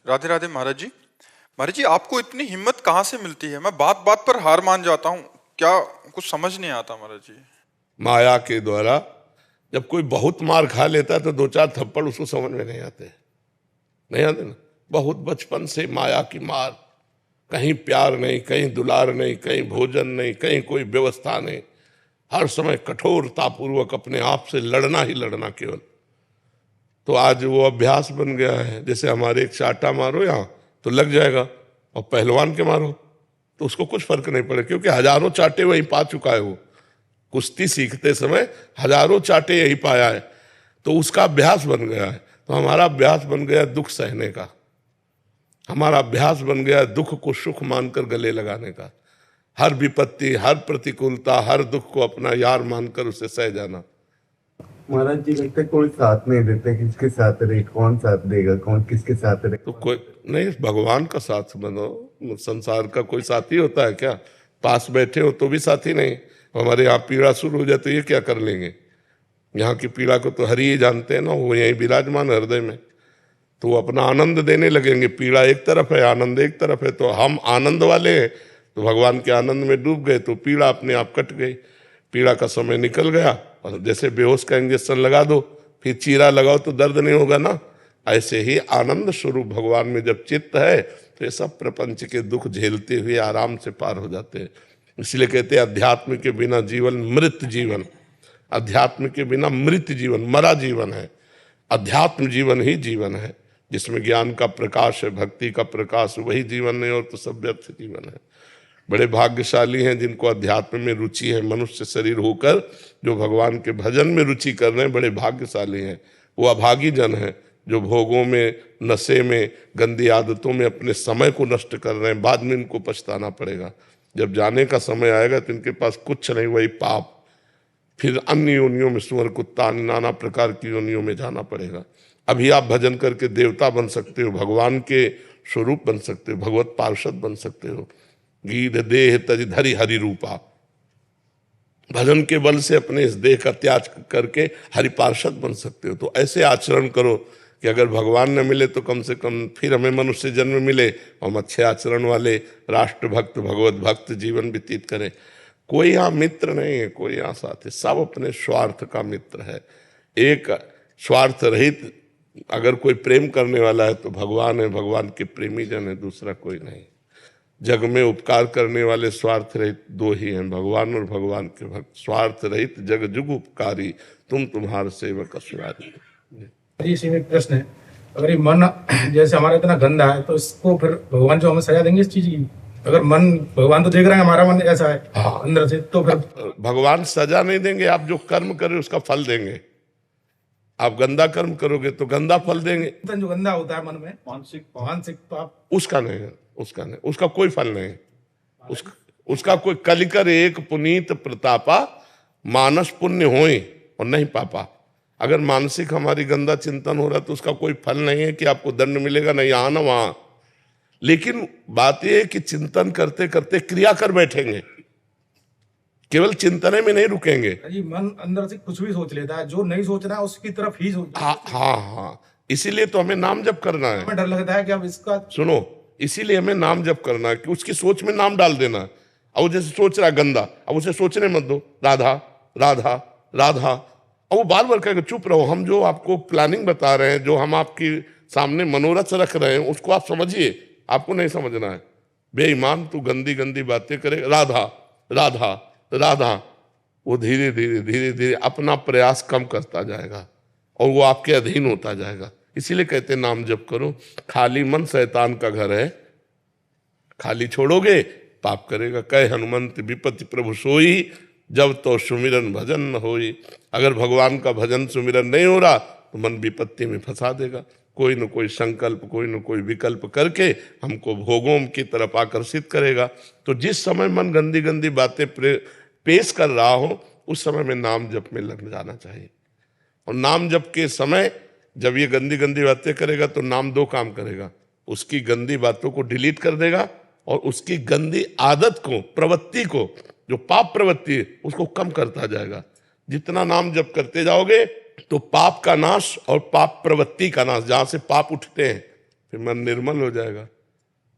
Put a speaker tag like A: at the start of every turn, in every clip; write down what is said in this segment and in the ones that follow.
A: राधे राधे महाराज जी। महाराज जी, आपको इतनी हिम्मत कहाँ से मिलती है? मैं बात बात पर हार मान जाता हूँ। क्या कुछ समझ नहीं आता महाराज जी।
B: माया के द्वारा जब कोई बहुत मार खा लेता है तो दो चार थप्पड़ उसको समझ में नहीं आते। नहीं आते ना। बहुत बचपन से माया की मार, कहीं प्यार नहीं, कहीं दुलार नहीं, कहीं भोजन नहीं, कहीं कोई व्यवस्था नहीं। हर समय कठोरतापूर्वक अपने आप से लड़ना ही लड़ना केवल। तो आज वो अभ्यास बन गया है। जैसे हमारे एक चाटा मारो यहाँ तो लग जाएगा, और पहलवान के मारो तो उसको कुछ फर्क नहीं पड़े, क्योंकि हजारों चाटे वहीं पा चुका है। वो कुश्ती सीखते समय हजारों चाटे यही पाया है, तो उसका अभ्यास बन गया है। तो हमारा अभ्यास बन गया दुख सहने का, हमारा अभ्यास बन गया दुख को सुख मानकर गले लगाने का। हर विपत्ति, हर प्रतिकूलता, हर दुख को अपना यार मानकर उसे सह जाना।
C: महाराज जी, लगता है कोई साथ नहीं देते, किसके साथ रहे, कौन साथ देगा, कौन किसके साथ रहे।
B: तो कोई नहीं, भगवान का साथ बनो। संसार का कोई साथी होता है क्या? पास बैठे हो तो भी साथी नहीं। हमारे यहाँ पीड़ा शुरू हो जाए तो ये क्या कर लेंगे? यहाँ की पीड़ा को तो हरि ही जानते हैं ना, वो यहीं विराजमान हृदय में। तो वो अपना आनंद देने लगेंगे। पीड़ा एक तरफ है, आनंद एक तरफ है। तो हम आनंद वाले हैं तो भगवान के आनंद में डूब गए, तो पीड़ा अपने आप कट गई। पीड़ा का समय निकल गया, और जैसे बेहोश का इंजेक्शन लगा दो, फिर चीरा लगाओ तो दर्द नहीं होगा ना। ऐसे ही आनंद स्वरूप भगवान में जब चित्त है तो ये सब प्रपंच के दुख झेलते हुए आराम से पार हो जाते हैं। इसलिए कहते हैं अध्यात्म के बिना जीवन मृत जीवन, अध्यात्म के बिना मृत जीवन, मरा जीवन है। अध्यात्म जीवन ही जीवन है, जिसमें ज्ञान का प्रकाश है, भक्ति का प्रकाश, वही जीवन नहीं, और तो सब व्यर्थ जीवन है। बड़े भाग्यशाली हैं जिनको अध्यात्म में रुचि है, मनुष्य शरीर होकर जो भगवान के भजन में रुचि कर रहे हैं, बड़े भाग्यशाली हैं। वो अभागी जन हैं जो भोगों में, नशे में, गंदी आदतों में अपने समय को नष्ट कर रहे हैं। बाद में इनको पछताना पड़ेगा। जब जाने का समय आएगा तो इनके पास कुछ नहीं, वही पाप। फिर अन्य योनियों में, सुअर, कुत्ता, नाना प्रकार की योनियों में जाना पड़ेगा। अभी आप भजन करके देवता बन सकते हो, भगवान के स्वरूप बन सकते हो, भगवत पार्षद बन सकते हो। गीध देह तज धरि हरि रूपा, भजन के बल से अपने इस देह का त्याग करके हरि पार्षद बन सकते हो। तो ऐसे आचरण करो कि अगर भगवान न मिले तो कम से कम फिर हमें मनुष्य जन्म मिले, हम अच्छे आचरण वाले राष्ट्र भक्त, भगवत भक्त जीवन व्यतीत करें। कोई यहाँ मित्र नहीं है, कोई यहाँ साथी, सब अपने स्वार्थ का मित्र है। एक स्वार्थ रहित अगर कोई प्रेम करने वाला है तो भगवान है, भगवान के प्रेमी जन है, दूसरा कोई नहीं। जग में उपकार करने वाले स्वार्थ रहित दो ही हैं, भगवान और भगवान के भक्त। स्वार्थ रहित जग जुग उपकारी, तुम तुम्हारे सेवक असुरारी।
D: जी, इसी में एक प्रश्न है। अगर ये मन जैसे हमारा इतना गंदा है तो इसको फिर भगवान जो हमें सजा देंगे इस चीज की? अगर मन, भगवान तो देख रहे हैं हमारा मन ऐसा है अंदर से, तो फिर
B: भगवान सजा नहीं देंगे, आप जो कर्म करें उसका फल देंगे। आप गंदा कर्म करोगे तो गंदा फल देंगे।
D: जो गंदा होता है मन में, मानसिक पाप,
B: उसका नहीं, उसका नहीं, उसका कोई फल नहीं। उसका कोई कलिकर एक पुनीत प्रतापा, मानस पुण्य होए और नहीं पापा। अगर मानसिक हमारी गंदा चिंतन हो रहा है तो उसका कोई फल नहीं है कि आपको दंड मिलेगा, नहीं यहाँ ना वहां। लेकिन बात यह है कि चिंतन करते करते क्रिया कर बैठेंगे, केवल चिंतने में नहीं रुकेंगे।
D: जी, मन अंदर से कुछ भी सोच लेता है, जो नहीं सोचना है उसकी तरफ ही सोचता है।
B: हाँ, इसीलिए तो हमें नाम जप करना है।
D: हमें डर लगता है कि अब इसका,
B: सुनो, इसीलिए हमें नाम जप करना है कि उसकी सोच में नाम डाल देना। अब जैसे सोच रहा है गंदा, अब उसे सोचने मत दो, राधा राधा राधा। अब वो बार बार कहेगा चुप रहो। हम जो आपको प्लानिंग बता रहे हैं, जो हम आपके सामने मनोरथ रख रहे हैं, उसको आप समझिए। आपको नहीं समझना है। बेईमान, तू गंदी गंदी बातें करेगा, राधा राधा राधा। वो धीरे धीरे धीरे धीरे अपना प्रयास कम करता जाएगा और वो आपके अधीन होता जाएगा। इसीलिए कहते नाम जप करो। खाली मन शैतान का घर है, खाली छोड़ोगे पाप करेगा। कहे हनुमंत विपत्ति प्रभु सोई, जब तो सुमिरन भजन न होई। अगर भगवान का भजन सुमिरन नहीं हो रहा तो मन विपत्ति में फंसा देगा। कोई न कोई संकल्प, कोई न कोई विकल्प करके हमको भोगों की तरफ आकर्षित करेगा। तो जिस समय मन गंदी गंदी बातें पेश कर रहा हो, उस समय में नाम जप में लग जाना चाहिए। और नाम जप के समय जब ये गंदी गंदी बातें करेगा तो नाम दो काम करेगा। उसकी गंदी बातों को डिलीट कर देगा और उसकी गंदी आदत को, प्रवृत्ति को, जो पाप प्रवृत्ति है, उसको कम करता जाएगा। जितना नाम जप करते जाओगे तो पाप का नाश और पाप प्रवृत्ति का नाश, जहां से पाप उठते हैं, फिर मन निर्मल हो जाएगा।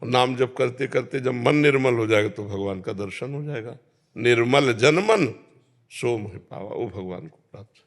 B: नाम जप करते करते जब मन निर्मल हो जाएगा तो भगवान का दर्शन हो जाएगा। निर्मल जन मन सो मोहि पावा, वो भगवान को प्राप्त।